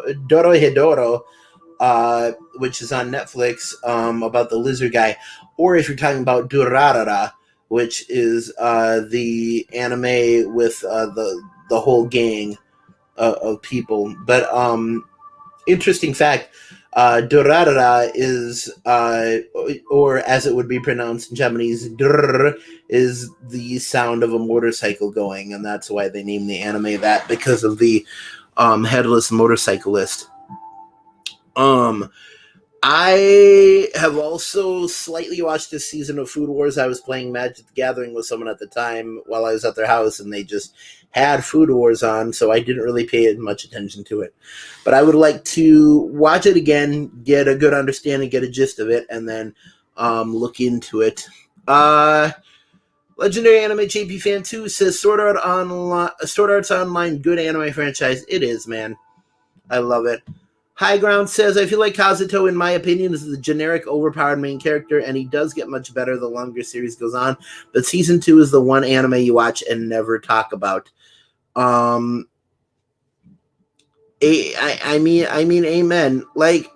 which is on Netflix, about the lizard guy, or if you're talking about Durarara, which is the anime with the whole gang of people. But interesting fact, Durarara is, or as it would be pronounced in Japanese, durr, is the sound of a motorcycle going, and that's why they named the anime that, because of the headless motorcyclist. I have also slightly watched this season of Food Wars. I was playing Magic the Gathering with someone at the time while I was at their house, and they just had Food Wars on, so I didn't really pay much attention to it. But I would like to watch it again, get a good understanding, get a gist of it, and then look into it. Legendary Anime JP Fan 2 says Sword Art's Online, good anime franchise. It is, man. I love it. High Ground says, I feel like Kazuto, in my opinion, is the generic, overpowered main character, and he does get much better the longer series goes on, but Season 2 is the one anime you watch and never talk about. I mean, amen. Like,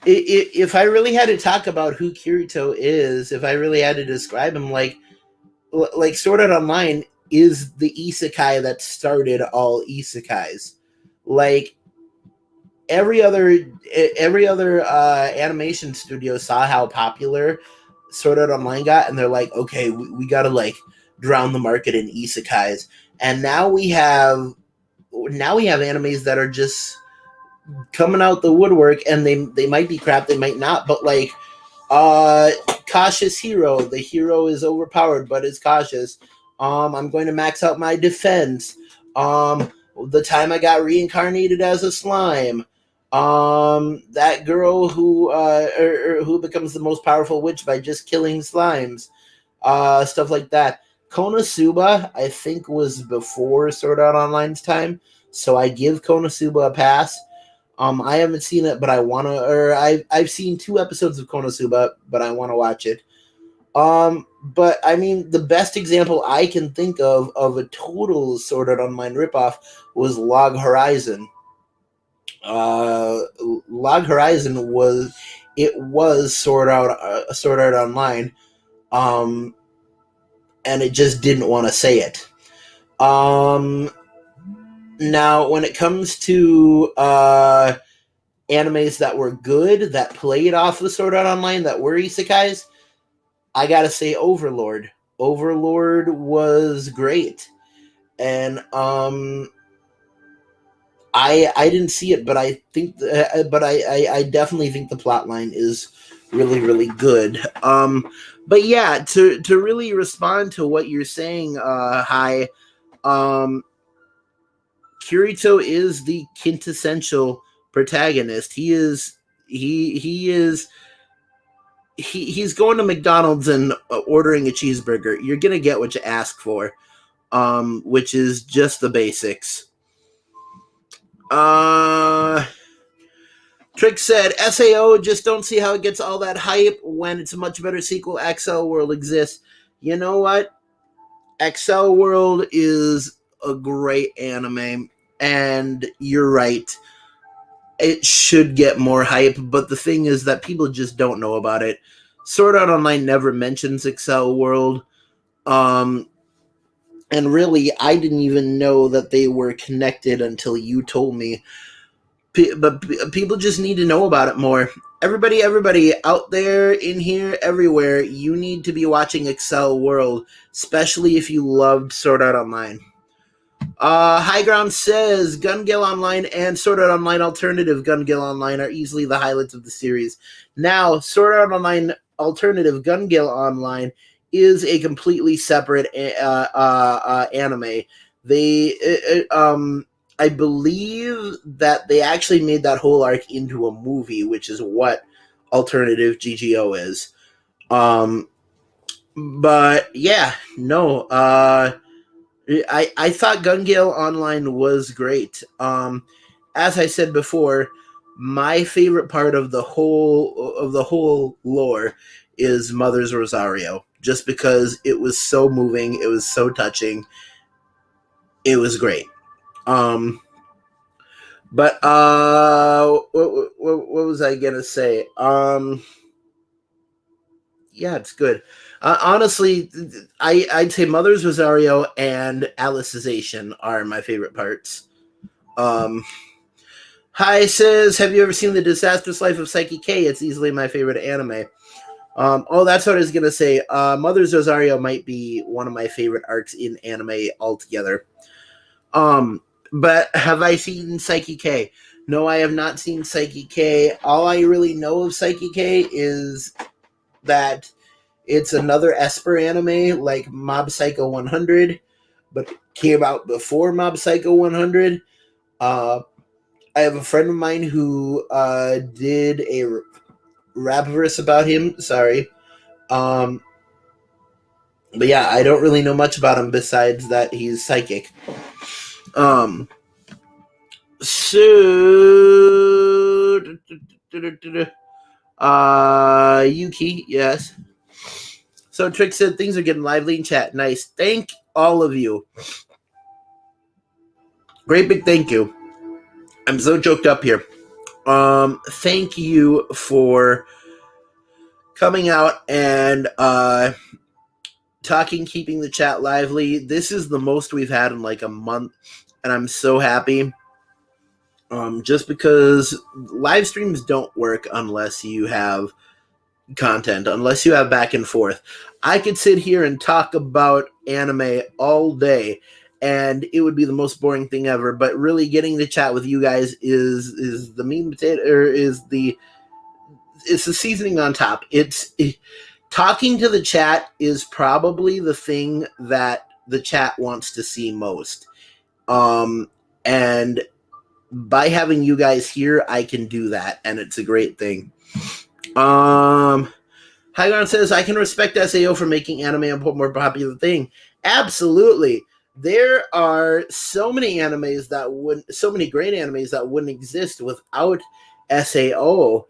if I really had to talk about who Kirito is, if I really had to describe him, like Sword Art Online is the isekai that started all isekais. Like, every other animation studio saw how popular Sword Art Online got, and they're like, okay, we gotta like drown the market in isekais. And now we have animes that are just coming out the woodwork, and they might be crap, they might not, but like Cautious Hero, the hero is overpowered but is cautious. I'm going to max out my defense. The time I got reincarnated as a slime. That girl who becomes the most powerful witch by just killing slimes. Stuff like that. Konosuba, I think, was before Sword Art Online's time, so I give Konosuba a pass. I haven't seen it, but I wanna, or I've seen 2 episodes of Konosuba, but I want to watch it. But I mean, the best example I can think of a total Sword Art Online ripoff was Log Horizon. uh, Log Horizon was Sword Art Online, um, and it just didn't want to say it. Now, when it comes to animes that were good, that played off the Sword Art Online, that were isekais, I gotta say Overlord. Overlord was great, and I didn't see it, but I think, I definitely think the plot line is really really good. But yeah, to really respond to what you're saying, hi, um, Kirito is the quintessential protagonist. He's going to McDonald's and ordering a cheeseburger. You're gonna get what you ask for, which is just the basics. Uh, Trick said, SAO, just don't see how it gets all that hype when it's a much better sequel. XL World exists. You know what? XL World is a great anime, and you're right. It should get more hype, but the thing is that people just don't know about it. Sword Art Online never mentions Excel World. Um, and really, I didn't even know that they were connected until you told me. But people just need to know about it more. Everybody out there, in here, everywhere, you need to be watching Excel World, especially if you loved Sword Art Online. High Ground says Gun Gale Online and Sword Art Online Alternative Gun Gale Online are easily the highlights of the series. Now, Sword Art Online Alternative Gun Gale Online is a completely separate anime. I believe that they actually made that whole arc into a movie, which is what Alternative GGO is. But yeah, no. I thought Gun Gale Online was great. As I said before, my favorite part of the whole lore is Mother's Rosario, just because it was so moving, it was so touching, it was great. But what was I gonna say? Yeah, it's good. Honestly, I'd say Mother's Rosario and Alicization are my favorite parts. Hi says, have you ever seen The Disastrous Life of Psyche K? It's easily my favorite anime. That's what I was gonna say. Mother's Rosario might be one of my favorite arcs in anime altogether. But have I seen Psyche K? No, I have not seen Psyche K. All I really know of Psyche K is that it's another Esper anime like Mob Psycho 100, but it came out before Mob Psycho 100. I have a friend of mine who did a rapverse about him. Sorry. But yeah, I don't really know much about him besides that he's psychic. So Yuki, yes. So Trick said things are getting lively in chat. Nice. Thank all of you. Great big thank you. I'm so choked up here. Thank you for coming out and talking, keeping the chat lively. This is the most we've had in like a month, and I'm so happy. Just because live streams don't work unless you have content, unless you have back and forth. I could sit here and talk about anime all day, and it would be the most boring thing ever. But really, getting to chat with you guys is the meat and potato, or it's the seasoning on top. Talking to the chat is probably the thing that the chat wants to see most. And by having you guys here, I can do that, and it's a great thing. Hygon says, I can respect SAO for making anime a more popular thing. Absolutely. There are so many great animes that wouldn't exist without SAO.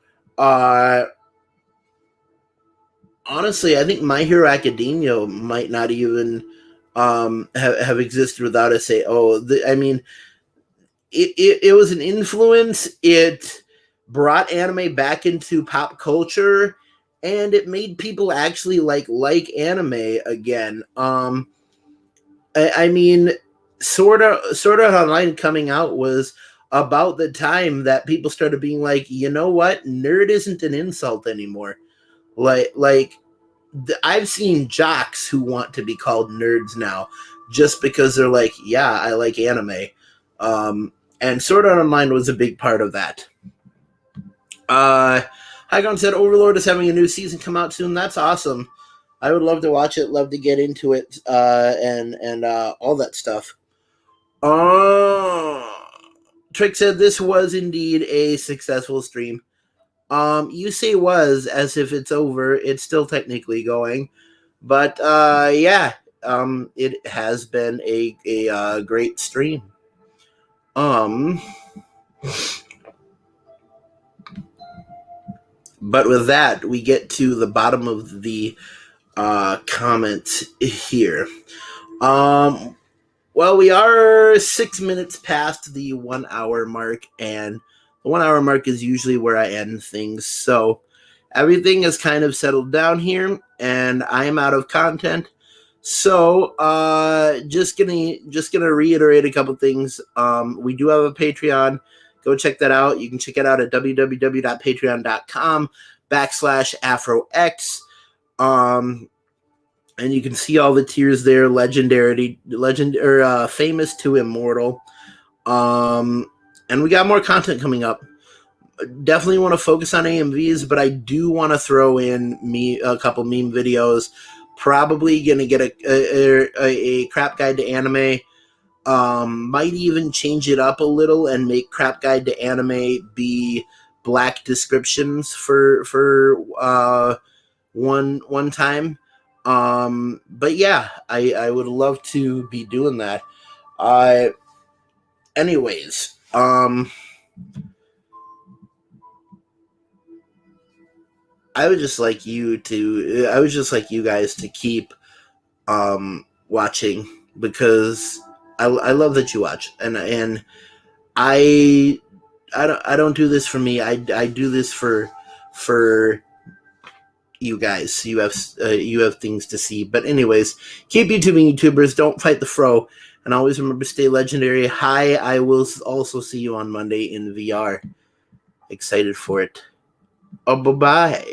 Honestly, I think My Hero Academia might not even have existed without SAO. I mean, it was an influence. It brought anime back into pop culture, and it made people actually like anime again. I mean, Sword Art Online coming out was about the time that people started being like, you know what, nerd isn't an insult anymore. Like I've seen jocks who want to be called nerds now just because they're like, yeah, I like anime. And Sword Art Online was a big part of that. Hygon said Overlord is having a new season come out soon. That's awesome. I would love to watch it, love to get into it, and all that stuff. Trick said this was indeed a successful stream. You say was as if it's over. It's still technically going, but yeah, it has been a great stream. But with that, we get to the bottom of the comments here. Well, we are 6 minutes past the 1 hour mark, and the 1 hour mark is usually where I end things. So everything has kind of settled down here, and I am out of content. So just gonna reiterate a couple things. We do have a Patreon. Go check that out. You can check it out at www.patreon.com/AfroX. And you can see all the tiers there, famous to immortal. And we got more content coming up. Definitely want to focus on AMVs, but I do want to throw in a couple meme videos. Probably gonna get a crap guide to anime. Might even change it up a little and make crap guide to anime be black descriptions for one time. But yeah, I would love to be doing that. Anyways, I would just like you guys to keep watching, because I love that you watch, and I don't do this for me. I do this for you guys. You have things to see. But anyways, keep YouTubing, YouTubers. Don't fight the fro, and always remember to stay legendary. Hi, I will also see you on Monday in VR. Excited for it. Oh, bye-bye.